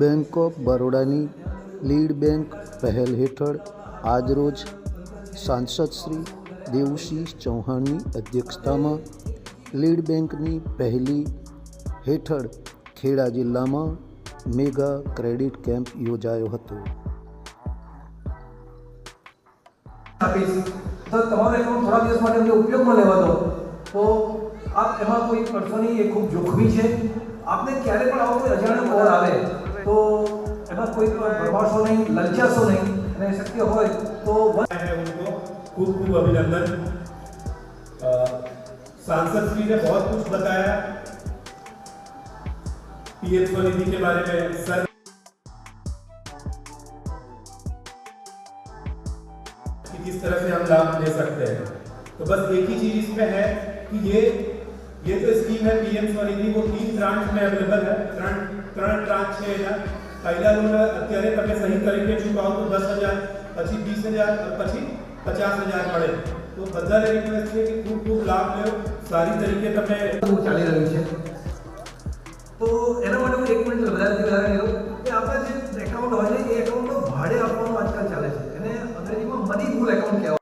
Bank of બરોડાની lead bank પહેલ હેઠળ આજરોજ સાંસદ શ્રી દેવુસિંહ ચૌહાણની અધ્યક્ષતામાં લીડ બેંકની પહેલી હેઠળ ખેડા જિલ્લામાં મેગા ક્રેડિટ કેમ્પ યોજાયો હતો। तो તમારો એકાઉન્ટ થોડા દિવસ માટે અમને ઉપયોગમાં લેવા દો તો આપ એમાં કોઈ કરશો નહીં, એ ખૂબ જોખમી છે। આપને ક્યારે પણ આવો કોઈ અજાણ્યો કોલ આવે તો એમાં કોઈ ભરમાશો નહીં, લલચાશો નહીં, અને શક્ય હોય તો उनको खूब खूब अभिनंदन। सांसद जी ने बहुत कुछ बताया पीएम स्वनिधि के बारे में। सर किस तरह से हम लाभ ले सकते हैं, तो बस एक ही चीज इसमें है कि ये तो स्कीम है पीएम स्वनिधि, वो 3 ट्रांच में अवेलेबल है। ત્રણ ટ્રાંચ છે એના। પહેલા લોન અત્યારે તમે સહી કરીને ચૂકવો તો 10,000, પછી 20,000 और પછી 50,000 મળે। તો બધાને રિક્વેસ્ટ છે કે ખૂબ ખૂબ લાભ લો, સારી તરીકે તમે ચાલી રહ્યું છે। તો એના માટે હું 1 મિનિટ વધારેથી વધારે કહ્યું કે આપણા જે એકાઉન્ટ હોય છે એ એકાઉન્ટનો ભાડે આપવાનું આજકાલ ચાલે છે, એને અંગ્રેજીમાં મની મૂળ એકાઉન્ટ કહેવાય।